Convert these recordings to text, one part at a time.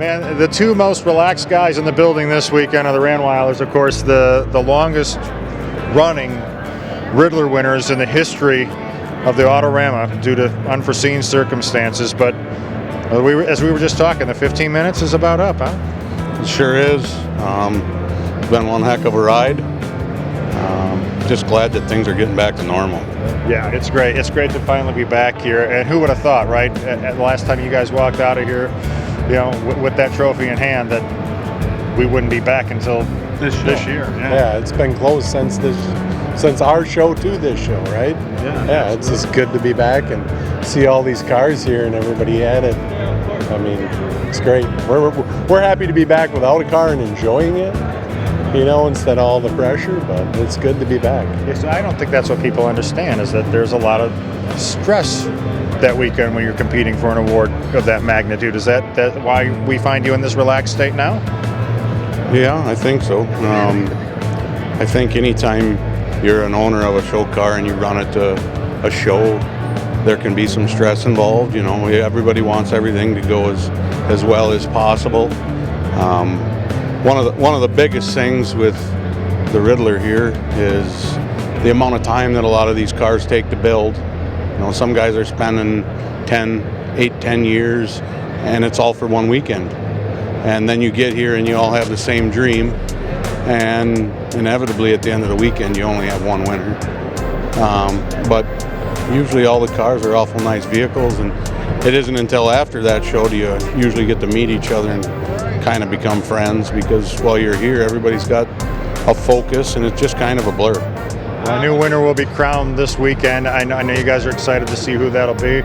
Man, the two most relaxed guys in the building this weekend are the Randwylers, of course, the longest running Riddler winners in the history of the Autorama due to unforeseen circumstances. But as we were just talking, the 15 minutes is about up, huh? It sure is. It's been one heck of a ride. Just glad that things are getting back to normal. Yeah, it's great. It's great to finally be back here. And who would have thought, right? At the last time you guys walked out of here, you know, with that trophy in hand, that we wouldn't be back until this year. Yeah, it's been close since our show to this show, right? Yeah, it's just good to be back and see all these cars here and everybody at it. I mean, it's great. We're happy to be back without a car and enjoying it, you know, instead of all the pressure, but it's good to be back. Yes, I don't think that's what people understand, is that there's a lot of stress that weekend when you're competing for an award of that magnitude. Is that why we find you in this relaxed state now? Yeah, I think so. I think anytime you're an owner of a show car and you run it to a show, there can be some stress involved. You know, everybody wants everything to go as well as possible. One of the biggest things with the Riddler here is the amount of time that a lot of these cars take to build. You know, some guys are spending 10 years, and it's all for one weekend. And then you get here and you all have the same dream, and inevitably at the end of the weekend you only have one winner. But usually all the cars are awful nice vehicles, and it isn't until after that show do you usually get to meet each other and kind of become friends, because while you're here everybody's got a focus and it's just kind of a blur. A new winner will be crowned this weekend. I know you guys are excited to see who that'll be.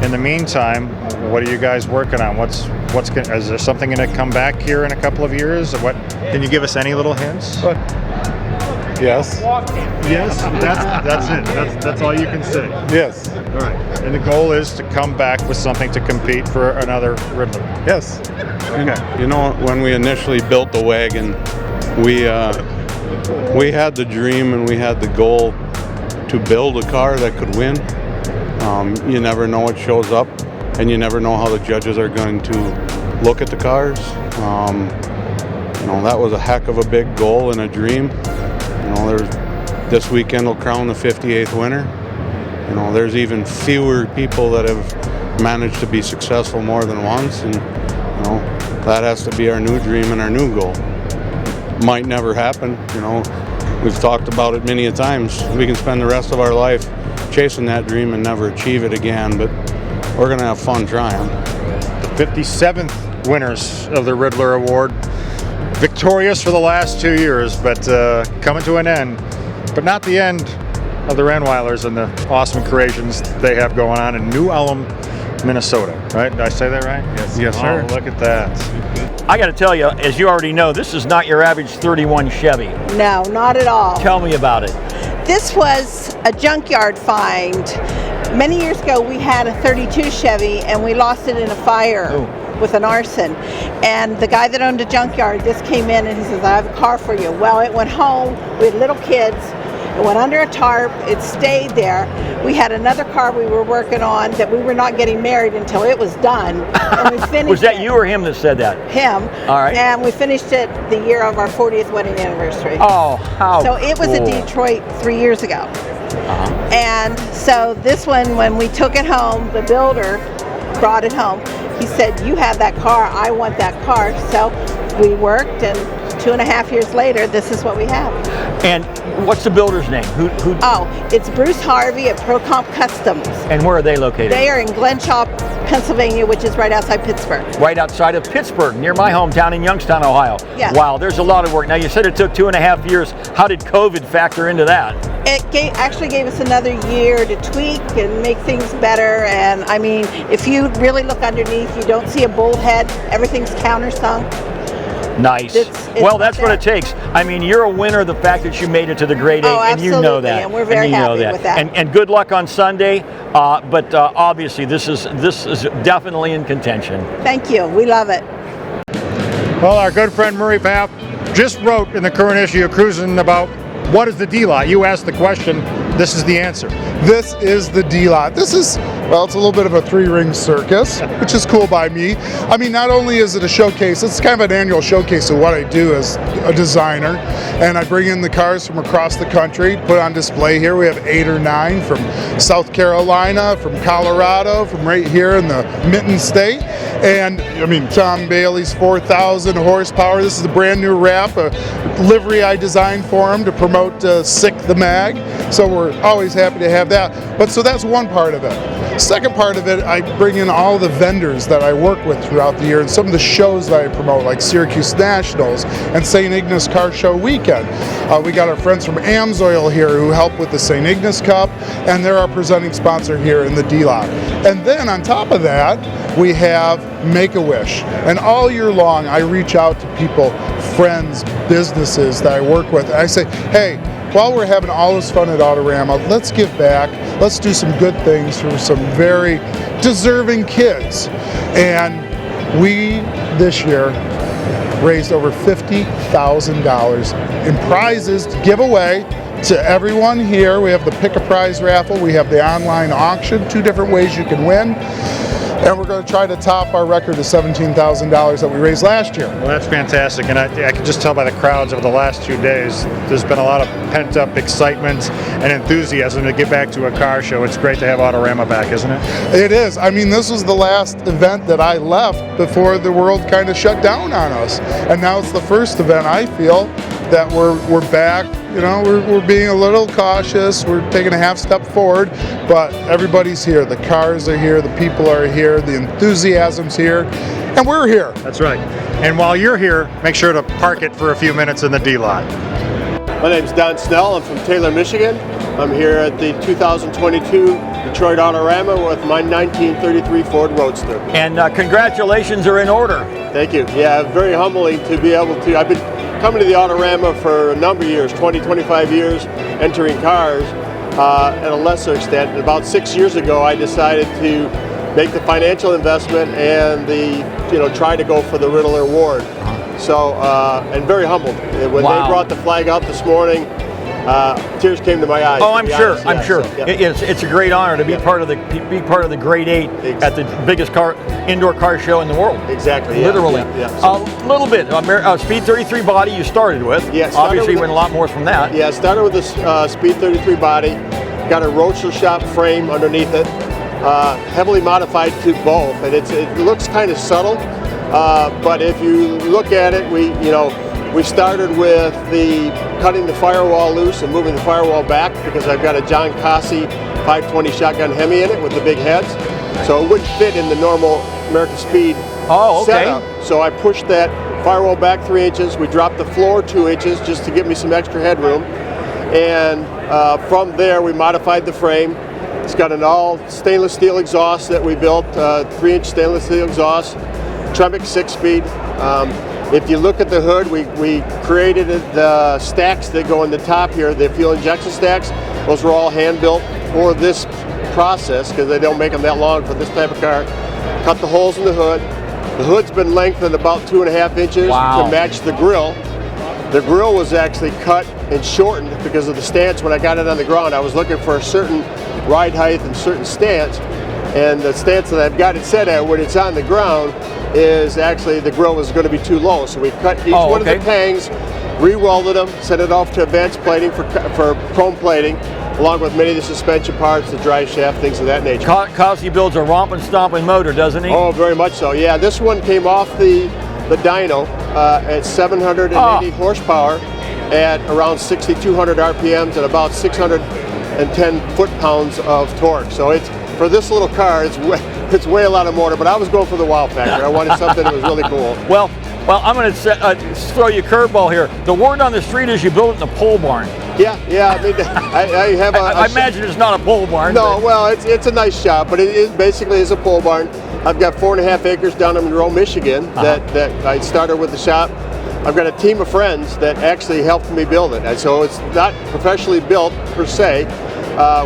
In the meantime, what are you guys working on? Is there something going to come back here in a couple of years? What can you give us any little hints? Yes. Yes, that's it. That's all you can say. Yes. All right. And the goal is to come back with something to compete for another Riddler. Yes. Okay. You know, when we initially built the wagon, we had the dream and we had the goal to build a car that could win. You never know what shows up, and you never know how the judges are going to look at the cars. You know, that was a heck of a big goal and a dream. You know, this weekend will crown the 58th winner. You know, there's even fewer people that have managed to be successful more than once, and you know, that has to be our new dream and our new goal. Might never happen, you know. We've talked about it many a times. We can spend the rest of our life chasing that dream and never achieve it again, but we're gonna have fun trying. The 57th winners of the Riddler Award, victorious for the last 2 years, but coming to an end, but not the end of the Randwylers and the awesome creations they have going on in New Ulm, Minnesota, right? Did I say that right? Yes, sir. Oh, look at that. I got to tell you, as you already know, this is not your average 31 Chevy. No, not at all. Tell me about it. This was a junkyard find. Many years ago, we had a 32 Chevy and we lost it in a fire with an arson. And the guy that owned a junkyard just came in and he says, I have a car for you. Well, it went home. We had little kids. It went under a tarp. It stayed there. We had another car we were working on that we were not getting married until it was done. And we finished Was that you or him that said that? Him. All right. And we finished it the year of our 40th wedding anniversary. Oh, how So it was cool. a Detroit 3 years ago. And so this one, when we took it home, the builder brought it home. He said, you have that car, I want that car. So we worked, and 2.5 years later, this is what we have. And what's the builder's name? Who? Oh, it's Bruce Harvey at ProComp Customs. And where are they located? They are in Glenshaw, Pennsylvania, which is right outside Pittsburgh. Right outside of Pittsburgh, near my hometown in Youngstown, Ohio. Yeah. Wow, there's a lot of work. Now, you said it took 2.5 years. How did COVID factor into that? It actually gave us another year to tweak and make things better. And I mean, if you really look underneath, you don't see a bull head. Everything's countersunk. Nice. It's well, that's what it takes. I mean, you're a winner of the fact that you made it to the grade 8, and you know that. And we're very happy with that. And good luck on Sunday. But obviously, this is definitely in contention. Thank you. We love it. Well, our good friend Murray Papp just wrote in the current issue of Cruis'n about what is the D-Lot. You asked the question. This is the answer. This is the D-Lot. This is Well, it's a little bit of a three-ring circus, which is cool by me. I mean, not only is it a showcase, it's kind of an annual showcase of what I do as a designer, and I bring in the cars from across the country, put on display here. We have 8 or 9 from South Carolina, from Colorado, from right here in the Mitten State, and I mean, Tom Bailey's 4,000 horsepower. This is a brand new wrap, a livery I designed for him to promote Sick the Mag, so we're always happy to have that. But so that's one part of it. Second part of it, I bring in all the vendors that I work with throughout the year and some of the shows that I promote, like Syracuse Nationals and St. Ignace Car Show Weekend. We got our friends from Amsoil here who help with the St. Ignace Cup, and they're our presenting sponsor here in the D-Lot. And then on top of that, we have Make-A-Wish. And all year long, I reach out to people, friends, businesses that I work with, and I say, hey, while we're having all this fun at Autorama, let's give back. Let's do some good things for some very deserving kids. And we, this year, raised over $50,000 in prizes to give away to everyone here. We have the Pick a Prize raffle. We have the online auction, 2 different ways you can win. And we're going to try to top our record of $17,000 that we raised last year. Well, that's fantastic, and I can just tell by the crowds over the last 2 days, there's been a lot of pent-up excitement and enthusiasm to get back to a car show. It's great to have Autorama back, isn't it? It is. I mean, this was the last event that I left before the world kind of shut down on us, and now it's the first event I feel that we're back. You know, we're being a little cautious. We're taking a half step forward, but everybody's here. The cars are here. The people are here. The enthusiasm's here, and we're here. That's right. And while you're here, make sure to park it for a few minutes in the D-Lot. My name's Don Snell. I'm from Taylor, Michigan. I'm here at the 2022 Detroit Autorama with my 1933 Ford Roadster. And congratulations are in order. Thank you. Yeah, very humbling to be able to. I've been coming to the Autorama for a number of years, 20, 25 years, entering cars at a lesser extent. About 6 years ago, I decided to make the financial investment and try to go for the Randwyler Award. So, and very humbled. When they brought the flag out this morning, tears came to my eyes. Oh, I'm sure. Honest. I'm sure. So, yeah. It's a great honor to be part of the Great 8 at the biggest indoor car show in the world. Exactly. Literally. Yeah. A little bit. Speed 33 body you started with. Yeah. Obviously, went a lot more from that. Yeah. Started with the Speed 33 body. Got a roadster shop frame underneath it. Heavily modified to both, and it looks kind of subtle. But if you look at it, we started with cutting the firewall loose and moving the firewall back because I've got a John Cossey 520 shotgun Hemi in it with the big heads, so it wouldn't fit in the normal American Speed setup. So I pushed that firewall back 3 inches. We dropped the floor 2 inches just to give me some extra headroom, and from there we modified the frame. It's got an all stainless steel exhaust that we built, 3-inch stainless steel exhaust, Tremec 6-speed. If you look at the hood, we created the stacks that go in the top here, the fuel injection stacks. Those were all hand built for this process because they don't make them that long for this type of car. Cut the holes in the hood. The hood's been lengthened about 2.5 inches to match the grille. The grille was actually cut and shortened because of the stance when I got it on the ground. I was looking for a certain ride height and certain stance, and the stance that I've got it set at when it's on the ground is actually the grille was going to be too low. So we cut each one of the tangs, re-welded them, sent it off to advanced plating for chrome plating, along with many of the suspension parts, the drive shaft, things of that nature. Cossey builds a romping, stomping motor, doesn't he? Oh, very much so. Yeah, this one came off the dyno at 780 horsepower at around 6,200 RPMs and about 610 foot-pounds of torque. So it's, for this little car, it's way a lot of motor, but I was going for the wow factor. I wanted something that was really cool. Well, I'm going to throw you a curveball here. The word on the street is you built it in a pole barn. Yeah. I mean, I have I imagine it's not a pole barn. No, well, it's a nice shop, but it basically is a pole barn. I've got 4.5 acres down in Monroe, Michigan, that I started with the shop. I've got a team of friends that actually helped me build it, and so it's not professionally built per se.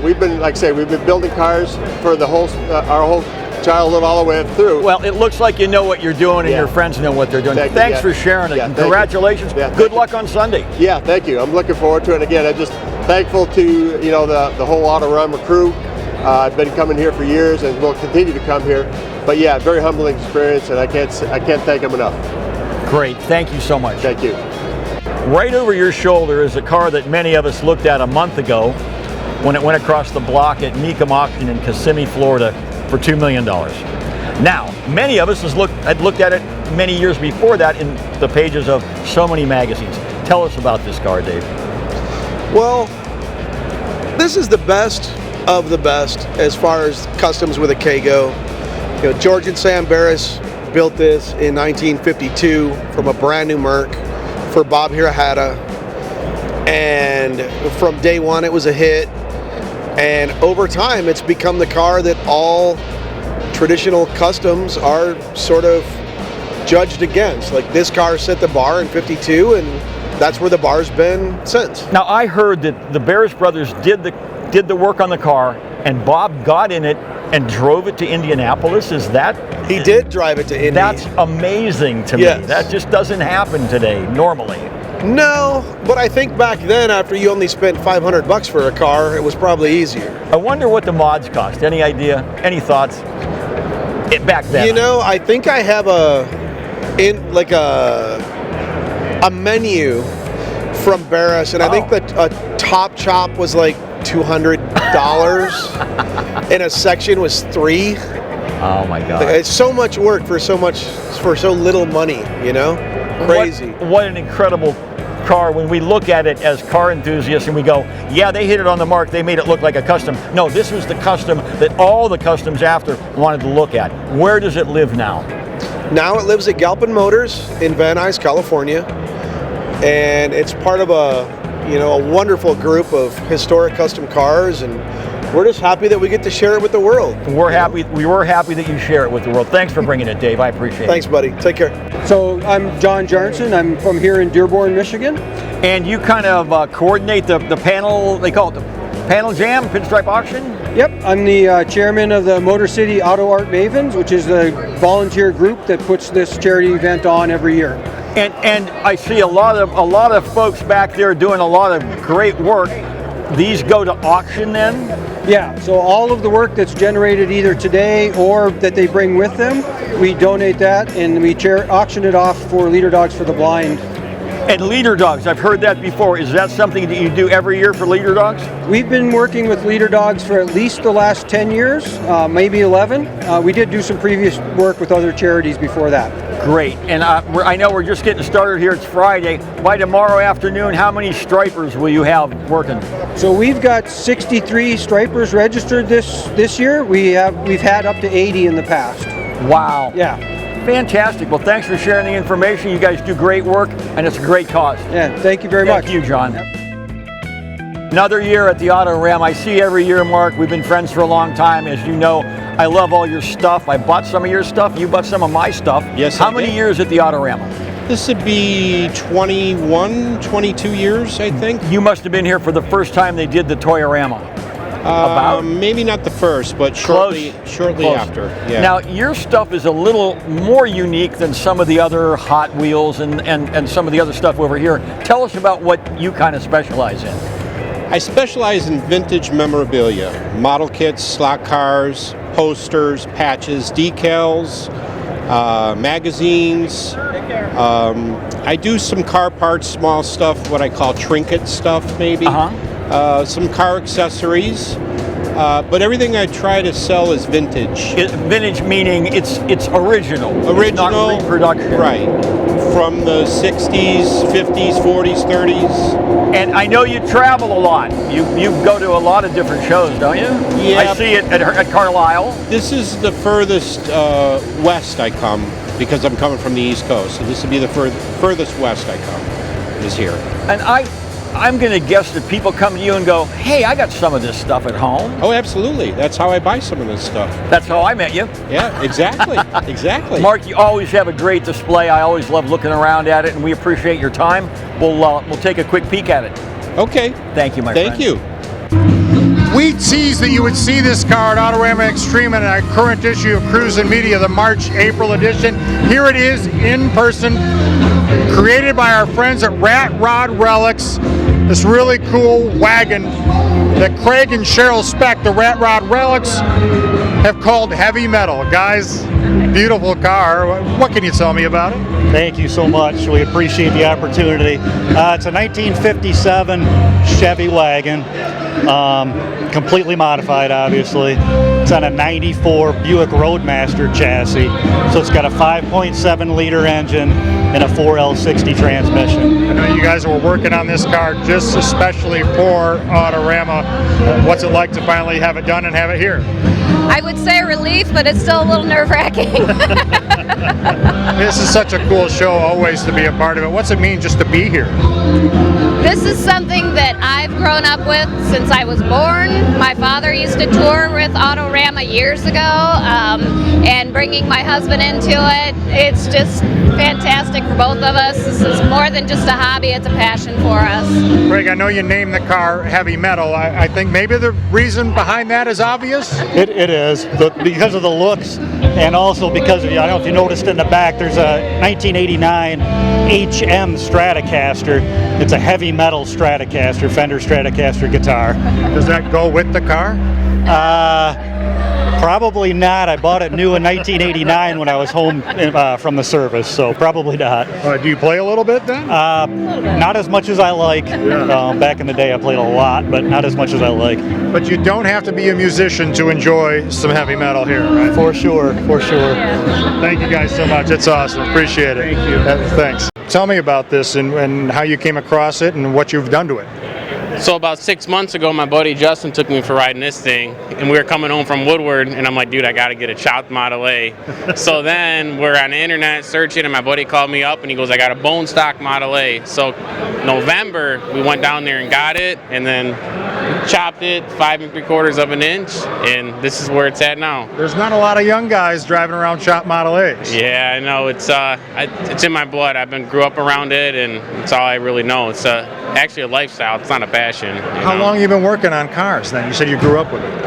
We've been, like I say, we've been building cars for the whole our whole childhood all the way through. Well, it looks like you know what you're doing, and your friends know what they're doing. Thanks for sharing it. Congratulations. Good luck on Sunday. Yeah, thank you. I'm looking forward to it. Again, I'm just thankful to the whole Autorama crew I've been coming here for years and will continue to come here. But yeah, very humbling experience, and I can't thank them enough. Great, thank you so much. Thank you. Right over your shoulder is a car that many of us looked at a month ago when it went across the block at Mecum Auction in Kissimmee, Florida for $2 million. Now, many of us had looked at it many years before that in the pages of so many magazines. Tell us about this car, Dave. Well, this is the best of the best as far as customs with a K go. You know, George and Sam Barris built this in 1952 from a brand new Merc for Bob Hirahata, and from day one it was a hit, and over time it's become the car that all traditional customs are sort of judged against. Like, this car set the bar in 52, and that's where the bar's been since. Now, I heard that the Barris brothers did the work on the car, and Bob got in it and drove it to Indianapolis. Is that? He did drive it to Indy. That's amazing to me. That just doesn't happen today, normally. No, but I think back then, after you only spent $500 for a car, it was probably easier. I wonder what the mods cost. Any idea? Any thoughts? Back then. You know, I think I have a menu from Barris, and I think that a top chop was like $200 and a section was $3. Oh my God. It's so much work for so little money, you know? Crazy. What an incredible car when we look at it as car enthusiasts and we go, yeah, they hit it on the mark, they made it look like a custom. No, this was the custom that all the customs after wanted to look at. Where does it live now? Now it lives at Galpin Motors in Van Nuys, California, and it's part of a wonderful group of historic custom cars, and we're just happy that we get to share it with the world. We're happy. We were happy that you share it with the world. Thanks for bringing it, Dave. I appreciate it. Thanks, buddy. Take care. So I'm John Jarnson. I'm from here in Dearborn, Michigan. And you kind of coordinate the panel, they call it the Panel Jam, Pinstripe Auction? Yep, I'm the chairman of the Motor City Auto Art Mavens, which is the volunteer group that puts this charity event on every year. And I see a lot of folks back there doing a lot of great work. These go to auction then? Yeah, so all of the work that's generated either today or that they bring with them, we donate that and we auction it off for Leader Dogs for the Blind. And Leader Dogs, I've heard that before. Is that something that you do every year for Leader Dogs? We've been working with Leader Dogs for at least the last 10 years, maybe 11. We did do some previous work with other charities before that. Great, and I know we're just getting started here. It's Friday. By tomorrow afternoon, how many stripers will you have working? So we've got 63 stripers registered this year. We've had up to 80 in the past. Wow. Yeah. Fantastic. Well, thanks for sharing the information. You guys do great work, and it's a great cause. Yeah, thank you very much. Thank you, John. Another year at the Autorama. I see every year, Mark. We've been friends for a long time. As you know, I love all your stuff. I bought some of your stuff. You bought some of my stuff. Yes, How many years at the Autorama? This would be 21, 22 years, I think. You must have been here for the first time they did the Toyorama. Maybe not the first, but shortly after. Yeah. Now, your stuff is a little more unique than some of the other Hot Wheels and some of the other stuff over here. Tell us about what you kind of specialize in. I specialize in vintage memorabilia, model kits, slot cars, posters, patches, decals, magazines. I do some car parts, small stuff, what I call trinket stuff maybe. Some car accessories, but everything I try to sell is vintage. Vintage meaning it's original. Original, it's not reproduction. Right. From the 60s, 50s, 40s, 30s. And I know you travel a lot. You go to a lot of different shows, don't you? Yeah. I see it at Carlisle. This is the furthest west I come because I'm coming from the East Coast. So this would be the furthest west I come is here. And I'm going to guess that people come to you and go, hey, I got some of this stuff at home. Oh, absolutely. That's how I buy some of this stuff. That's how I met you. Yeah, exactly. Exactly. Mark, you always have a great display. I always love looking around at it, and we appreciate your time. We'll take a quick peek at it. Okay. Thank you, my friend. Thank you. We teased that you would see this car at Autorama Extreme in our current issue of Cruis'n Media, the March-April edition. Here it is in person, created by our friends at Rat Rod Relics. This really cool wagon that Craig and Cheryl Speck, the Rat Rod Relics, have called heavy metal. Guys, beautiful car. What can you tell me about it? Thank you so much. We appreciate the opportunity. It's a 1957 Chevy wagon, completely modified, obviously. It's on a 94 Buick Roadmaster chassis, so it's got a 5.7 liter engine and a 4L60 transmission. I know you guys were working on this car just especially for Autorama. What's it like to finally have it done and have it here? I would say a relief, but it's still a little nerve-wracking. This is such a cool show always to be a part of it. What's it mean just to be here? This is something that I've grown up with since I was born. My father used to tour with Autorama years ago, and bringing my husband into it, it's just fantastic for both of us. This is more than just a hobby, it's a passion for us. Craig, I know you named the car heavy metal. I think maybe the reason behind that is obvious? It is, because of the looks, and also because of, I don't know if you noticed in the back, there's a 1989 HM Stratocaster. It's a heavy metal Stratocaster, Fender Stratocaster guitar. Does that go with the car? Probably not. I bought it new in 1989 when I was home from the service, so probably not. Do you play a little bit then? Not as much as I like. Back in the day I played a lot, but not as much as I like. But you don't have to be a musician to enjoy some heavy metal here, right? For sure, for sure. Thank you guys so much. It's awesome. Appreciate it. Thank you. Thanks. Tell me about this and how you came across it and what you've done to it. So about 6 months ago, my buddy Justin took me for riding this thing, and we were coming home from Woodward, and I'm like, dude, I got to get a chopped Model A. So then we're on the internet searching, and my buddy called me up, and he goes, I got a bone stock Model A. So November, we went down there and got it, and then chopped it 5 3/4 of an inch, and this is where it's at now. There's not a lot of young guys driving around chopped Model A's. Yeah, I know. It's in my blood. Grew up around it, and it's all I really know. It's actually a lifestyle. It's not a passion. How long have you been working on cars then? You said you grew up with it.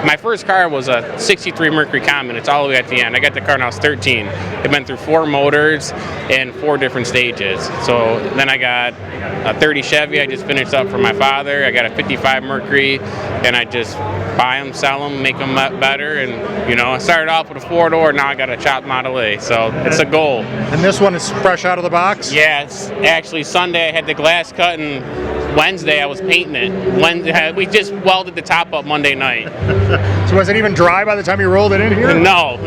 My first car was a 63 Mercury Common. It's all the way at the end. I got the car when I was 13. It went through 4 motors and 4 different stages. So then I got a 30 Chevy I just finished up for my father. I got a 55 Mercury, and I just buy them, sell them, make them better. And, I started off with a 4-door. Now I got a chopped Model A. So it's a goal. And this one is fresh out of the box? Yeah, it's actually Sunday I had the glass cut, and Wednesday I was painting it. We just welded the top up Monday night. So was it even dry by the time you rolled it in here? No,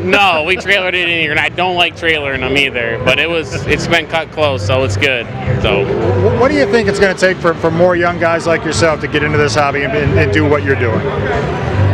we trailered it in here, and I don't like trailering them either. But it's been cut close, so it's good. So, what do you think it's going to take for more young guys like yourself to get into this hobby and do what you're doing?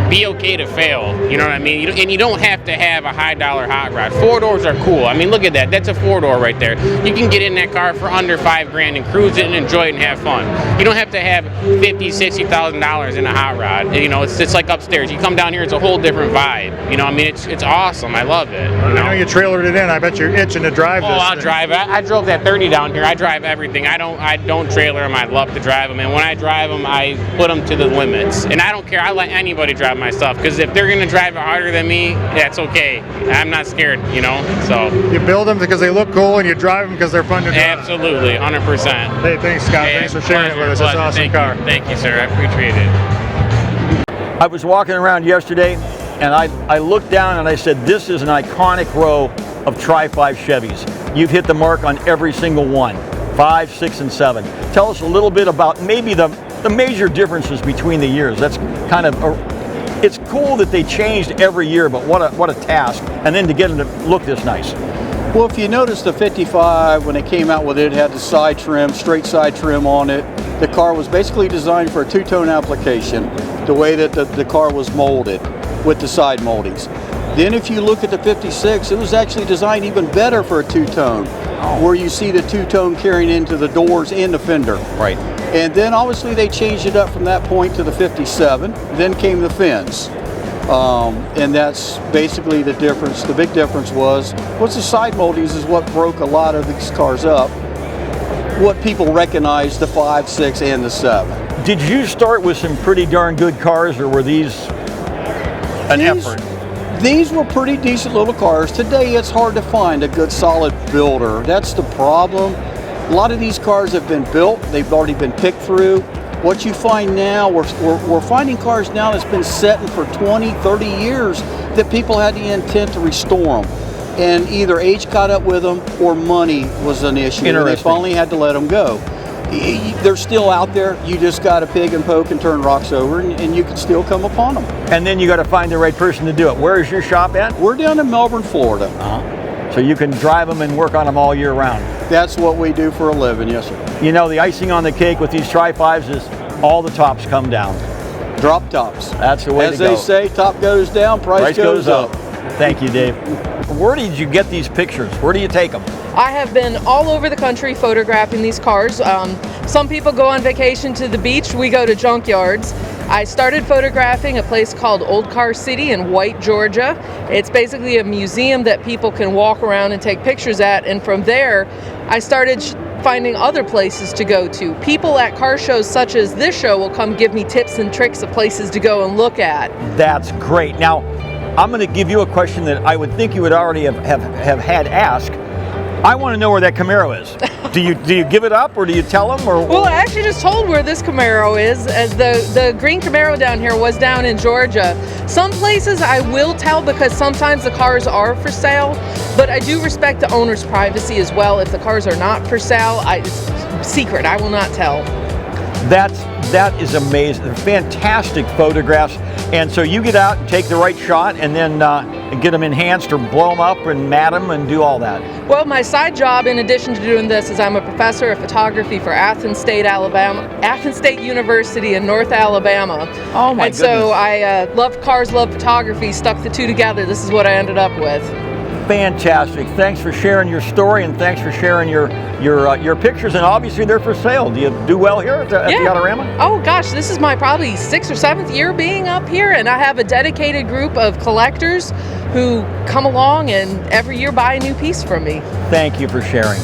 Be okay to fail, you know what I mean? And you don't have to have a high dollar hot rod. 4-doors are cool. I mean, look at that. That's a 4-door right there. You can get in that car for under $5,000 and cruise it and enjoy it and have fun. You don't have to have $50,000, $60,000 in a hot rod. It's like upstairs. You come down here, it's a whole different vibe. I mean, it's awesome. I love it. I know you trailered it in. I bet you're itching to drive this. I'll drive it. I drove that 30 down here. I drive everything. I don't trailer them. I love to drive them. And when I drive them, I put them to the limits. And I don't care. I let anybody drive my stuff, because if they're going to drive it harder than me, that's okay. I'm not scared, so. You build them because they look cool, and you drive them because they're fun to drive. Absolutely, 100%. Hey, thanks, Scott. Thanks for sharing it with us. It's an awesome car. Thank you, sir. I appreciate it. I was walking around yesterday, and I looked down and I said, this is an iconic row of Tri-5 Chevys. You've hit the mark on every single one, 5, 6, and 7. Tell us a little bit about maybe the major differences between the years. That's kind of it's cool that they changed every year, but what a task. And then to get them to look this nice. Well, if you notice the 55, when it came out with it, had the side trim, straight side trim on it. The car was basically designed for a two-tone application, the way that the car was molded with the side moldings. Then if you look at the 56, it was actually designed even better for a two-tone, where you see the two-tone carrying into the doors and the fender. Right. And then obviously they changed it up from that point to the 57. Then came the fins. And that's basically the difference. The big difference was the side moldings is what broke a lot of these cars up. What people recognize, the 5, 6, and the 7. Did you start with some pretty darn good cars, or were these an effort? These were pretty decent little cars. Today it's hard to find a good solid builder. That's the problem. A lot of these cars have been built, they've already been picked through. What you find now, we're finding cars now that's been sitting for 20, 30 years that people had the intent to restore them. And either age caught up with them or money was an issue. And they finally had to let them go. They're still out there. You just got to pig and poke and turn rocks over, and you can still come upon them. And then you got to find the right person to do it. Where is your shop at? We're down in Melbourne, Florida. So you can drive them and work on them all year round. That's what we do for a living, yes sir. You know, the icing on the cake with these Tri-5s is all the tops come down. Drop tops. That's the way to go. As they say, top goes down, price goes up. Thank you, Dave. Where did you get these pictures? Where do you take them? I have been all over the country photographing these cars. Some people go on vacation to the beach. We go to junkyards. I started photographing a place called Old Car City in White, Georgia. It's basically a museum that people can walk around and take pictures at, and from there I started finding other places to go to. People at car shows such as this show will come give me tips and tricks of places to go and look at. That's great. Now, I'm going to give you a question that I would think you would already have had asked. I want to know where that Camaro is. Do you give it up, or do you tell them? Or well, I actually just told where this Camaro is. As the green Camaro down here was down in Georgia. Some places I will tell because sometimes the cars are for sale, but I do respect the owner's privacy as well. If the cars are not for sale, it's secret. I will not tell. That is amazing. They're fantastic photographs. And so you get out and take the right shot, and then get them enhanced or blow them up and mat them and do all that. Well, my side job, in addition to doing this, is I'm a professor of photography for Athens State University in North Alabama. Oh my goodness! And so I love cars, love photography. Stuck the two together. This is what I ended up with. Fantastic. Thanks for sharing your story, and thanks for sharing your pictures. And obviously they're for sale. Do you do well here at the Autorama? Oh gosh, this is my probably 6th or 7th year being up here, and I have a dedicated group of collectors who come along and every year buy a new piece from me. Thank you for sharing.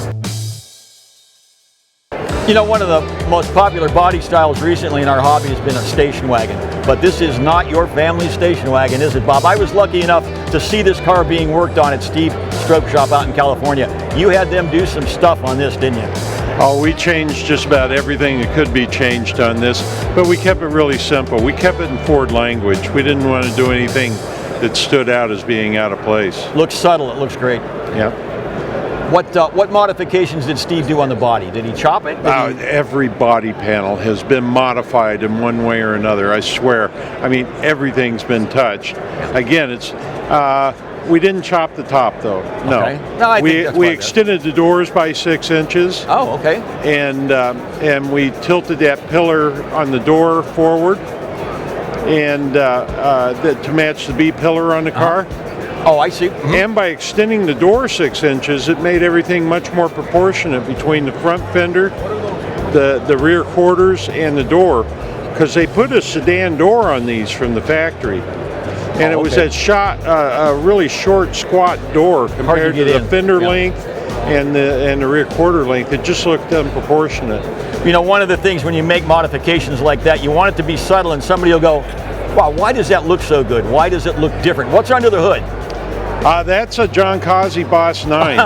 You know, one of the most popular body styles recently in our hobby has been a station wagon. But this is not your family's station wagon, is it, Bob? I was lucky enough to see this car being worked on at Steve's Stroke Shop out in California. You had them do some stuff on this, didn't you? Oh, we changed just about everything that could be changed on this, but we kept it really simple. We kept it in Ford language. We didn't want to do anything that stood out as being out of place. Looks subtle, it looks great. Yeah. What modifications did Steve do on the body? Did he chop it? Every body panel has been modified in one way or another, I swear. I mean, everything's been touched. Again, it's we didn't chop the top though. No. Okay. No, I think that's we extended the doors by 6 inches. Oh, okay. And we tilted that pillar on the door forward, and to match the B pillar on the car. Oh, I see. Mm-hmm. And by extending the door 6 inches, it made everything much more proportionate between the front fender, the rear quarters, and the door, because they put a sedan door on these from the factory. And it was a really short, squat door compared to the fender length and the rear quarter length. It just looked unproportionate. You know, one of the things when you make modifications like that, you want it to be subtle, and somebody will go, wow, why does that look so good? Why does it look different? What's under the hood? That's a John Causey Boss 9.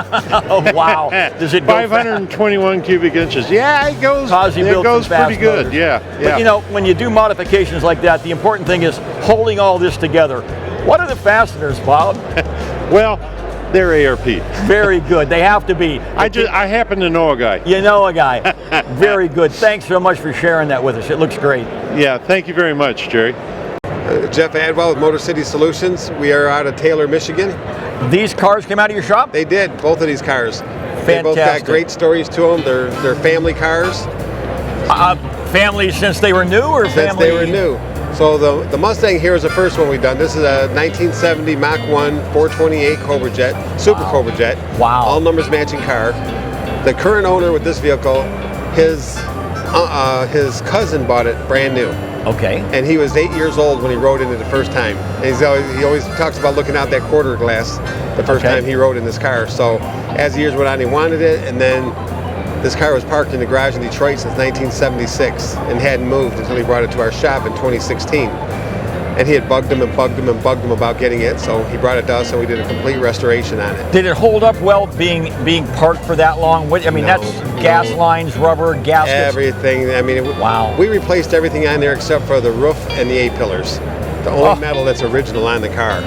Oh, wow. Does it go 521 cubic inches. Yeah, it goes, pretty good. Motors. Yeah. But you know, when you do modifications like that, the important thing is holding all this together. What are the fasteners, Bob? Well, they're ARP. Very good. They have to be. I happen to know a guy. You know a guy. Very good. Thanks so much for sharing that with us. It looks great. Yeah, thank you very much, Jerry. Jeff Adwell with Motor City Solutions. We are out of Taylor, Michigan. These cars came out of your shop? They did, both of these cars. Fantastic. They both got great stories to them. They're family cars. Family since they were new, or since they were new? So the Mustang here is the first one we've done. This is a 1970 Mach 1 428 Cobra Jet, Super Cobra Jet. Wow. All numbers matching car. The current owner with this vehicle, his cousin bought it brand new. Okay. And he was 8 years old when he rode in it the first time. And he always talks about looking out that quarter glass the first time he rode in this car. So as the years went on, he wanted it, and then this car was parked in the garage in Detroit since 1976 and hadn't moved until he brought it to our shop in 2016. and he had bugged him and bugged him and bugged him about getting it, so he brought it to us and we did a complete restoration on it. Did it hold up well being parked for that long? I mean, that's gas lines, rubber, gaskets. Everything. I mean, wow. We replaced everything on there except for the roof and the A-pillars. The only metal that's original on the car.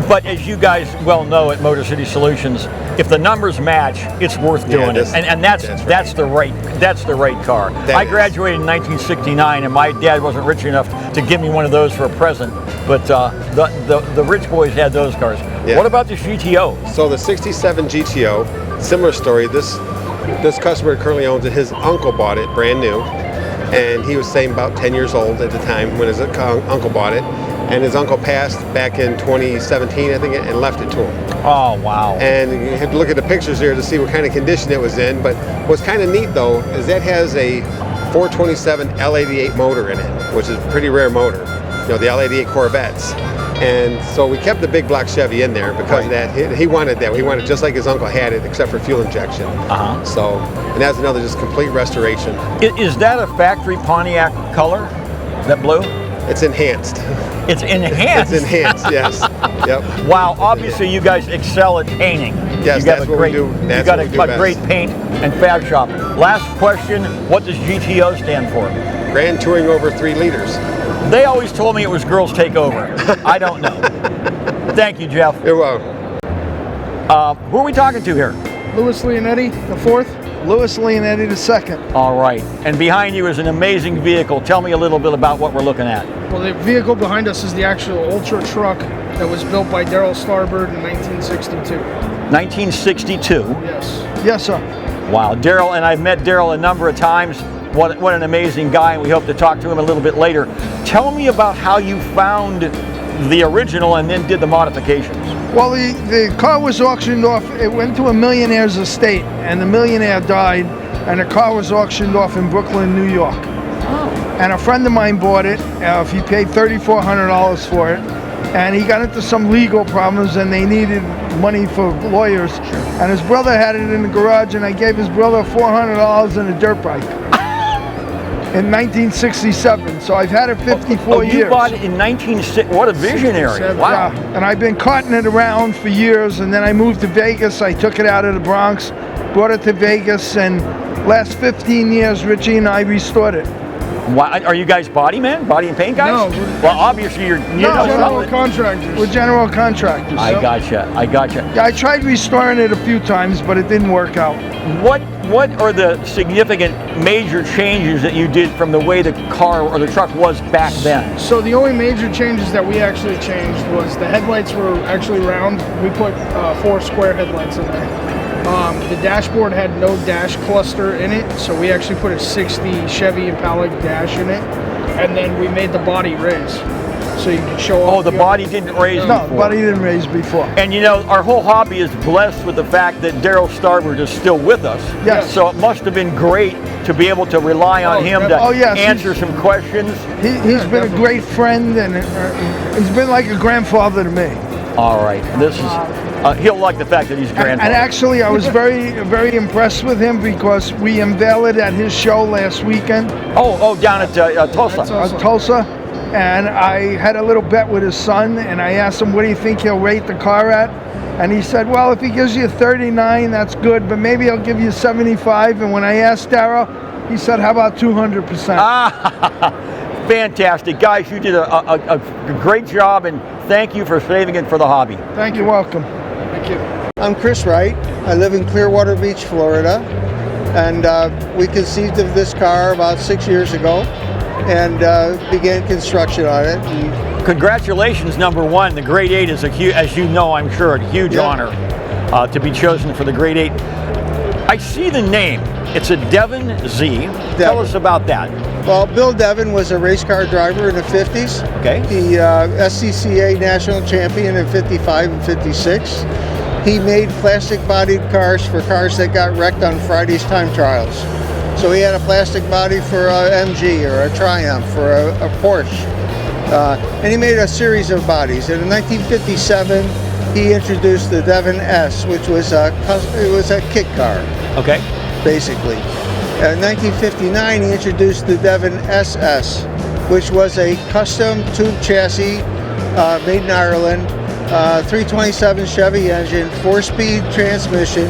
But as you guys well know at Motor City Solutions, if the numbers match, it's worth doing it. And that's the right car. I graduated in 1969, and my dad wasn't rich enough to give me one of those for a present. But the rich boys had those cars. Yeah. What about the GTO? So the '67 GTO, similar story. This customer currently owns it. His uncle bought it brand new, and he was saying about 10 years old at the time when his uncle bought it. And his uncle passed back in 2017, I think, and left it to him. Oh, wow. And you have to look at the pictures here to see what kind of condition it was in. But what's kind of neat, though, is that has a 427 L88 motor in it, which is a pretty rare motor. You know, the L88 Corvettes. And so we kept the big block Chevy in there because of that. He wanted that. He wanted just like his uncle had it, except for fuel injection. So, and that's another just complete restoration. Is that a factory Pontiac color, that blue? It's enhanced. It's enhanced? It's enhanced, yes. Yep. Wow, obviously you guys excel at painting. Yes, that's what we do. You got a great paint and fab shop. Last question, what does GTO stand for? Grand Touring Over 3 liters. They always told me it was girls take over. I don't know. Thank you, Jeff. You're welcome. Who are we talking to here? Louis Leonetti, the fourth. Louis Leonetti, the second. All right. And behind you is an amazing vehicle. Tell me a little bit about what we're looking at. Well, the vehicle behind us is the actual Ultra truck that was built by Daryl Starbird in 1962. 1962? Yes. Yes, sir. Wow. Daryl, and I've met Daryl a number of times. What an amazing guy, and we hope to talk to him a little bit later. Tell me about how you found the original and then did the modifications. Well, the car was auctioned off. It went to a millionaire's estate, and the millionaire died, and the car was auctioned off in Brooklyn, New York. Oh. And a friend of mine bought it. He paid $3,400 for it, and he got into some legal problems, and they needed money for lawyers. And his brother had it in the garage, and I gave his brother $400 and a dirt bike. In 1967, so I've had it 54 years. You bought it in 1960. What a visionary! Wow! Yeah. And I've been carting it around for years, and then I moved to Vegas. I took it out of the Bronx, brought it to Vegas, and last 15 years, Richie and I restored it. Why, are you guys body men? Body and paint guys? No. Well, obviously you're general contractors. We're general contractors. I gotcha. Yeah, I tried restoring it a few times, but it didn't work out. What are the significant major changes that you did from the way the car or the truck was back then? So the only major changes that we actually changed was the headlights were actually round. We put 4 square headlights in there. The dashboard had no dash cluster in it, so we actually put a 60 Chevy Impala dash in it, and then we made the body raise, so you can show off. Oh, the body didn't raise before? No, the body didn't raise before. And you know, our whole hobby is blessed with the fact that Daryl Starbird is still with us. Yes. So it must have been great to be able to rely on him to answer some questions. He's been a great friend, and he's been like a grandfather to me. All right, this is, he'll like the fact that he's grandfather. And actually, I was very, very impressed with him because we unveiled it at his show last weekend. Oh, down at Tulsa. Tulsa. And I had a little bet with his son, and I asked him, what do you think he'll rate the car at? And he said, well, if he gives you 39, that's good, but maybe I'll give you 75. And when I asked Daryl, he said, how about 200%? Fantastic. Guys, you did a great job, and thank you for saving it for the hobby. Thank you. Welcome. Thank you. I'm Chris Wright. I live in Clearwater Beach, Florida. And we conceived of this car about 6 years ago and began construction on it. Congratulations, number one. The Grade 8 is, as you know, I'm sure, a huge honor to be chosen for the Grade 8. I see the name. It's a Devon Z. Tell us about that. Well, Bill Devon was a race car driver in the 50s. Okay. The SCCA national champion in 55 and 56. He made plastic-bodied cars for cars that got wrecked on Friday's time trials. So he had a plastic body for a MG or a Triumph or a Porsche. And he made a series of bodies. And in 1957, he introduced the Devon S, which was a kit car. Okay. Basically. In 1959, he introduced the Devon SS, which was a custom tube chassis made in Ireland, 327 Chevy engine, 4-speed transmission,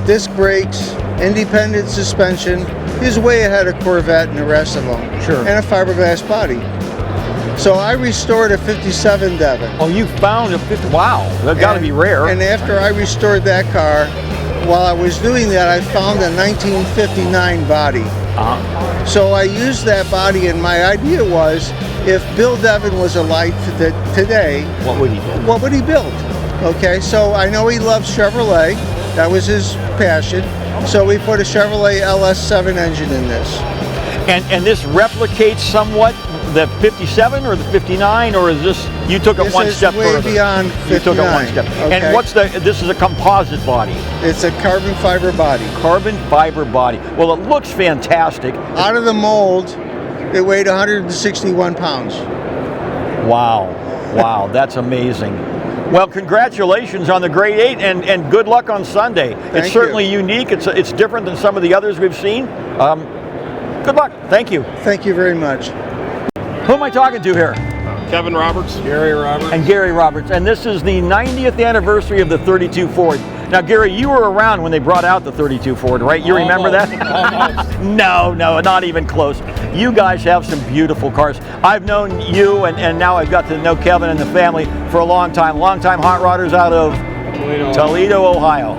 disc brakes, independent suspension. He was way ahead of Corvette and the rest of them. Sure. And a fiberglass body. So I restored a 57 Devon. Oh, you found a 50, wow, that's got to be rare. And after I restored that car, while I was doing that, I found a 1959 body. So I used that body, and my idea was, if Bill Devon was alive today, what would he build? What would he build? Okay, so I know he loves Chevrolet. That was his passion. So we put a Chevrolet LS7 engine in this. And this replicates somewhat the 57 or the 59, or is this, you took it one step further? This is way beyond 59. You took it one step. Okay. And what's this is a composite body? It's a carbon fiber body. Carbon fiber body. Well, it looks fantastic. Out of the mold, it weighed 161 pounds. Wow. Wow, that's amazing. Well, congratulations on the grade 8, and good luck on Sunday. It's certainly unique. It's different than some of the others we've seen. Good luck. Thank you. Thank you very much. Who am I talking to here? Kevin Roberts. Gary Roberts. And Gary Roberts. And this is the 90th anniversary of the 32 Ford. Now, Gary, you were around when they brought out the 32 Ford, right? You remember that? Almost. No, not even close. You guys have some beautiful cars. I've known you, and now I've got to know Kevin and the family for a long time. Long-time hot rodders out of Toledo, Ohio.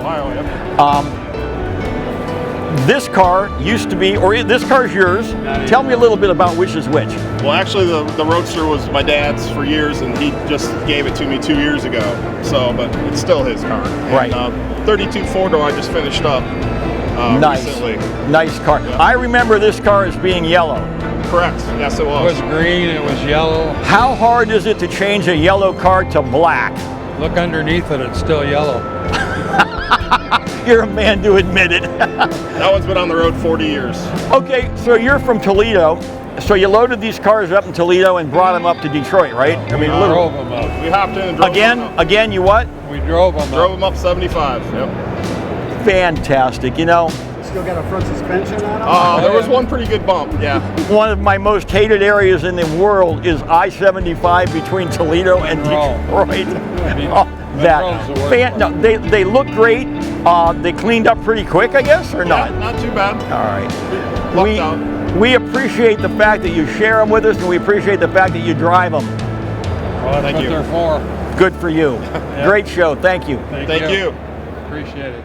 This car used to be, or this car's yours. Tell me a little bit about which is which. Well, actually, the Roadster was my dad's for years, and he just gave it to me 2 years ago. So, but it's still his car. Right. And, 32 four-door I just finished up recently. Nice car. Yeah. I remember this car as being yellow. Correct. Yes, it was. It was green. It was yellow. How hard is it to change a yellow car to black? Look underneath it. It's still yellow. You're a man to admit it. That one's been on the road 40 years. Okay, so you're from Toledo. So you loaded these cars up in Toledo and brought them up to Detroit, right? I mean, we drove them up. We hopped in and drove them up. Again, you what? We drove them Drove them up 75, yep. Fantastic, you know. Still got a front suspension on them? There was one pretty good bump, yeah. One of my most hated areas in the world is I-75 between Toledo and Detroit. They look great. They cleaned up pretty quick, I guess, or not? Not too bad. All right. We appreciate the fact that you share them with us, and we appreciate the fact that you drive them. Well, that's what they're for. Good for you. Great show. Thank you. Thank you. Appreciate it.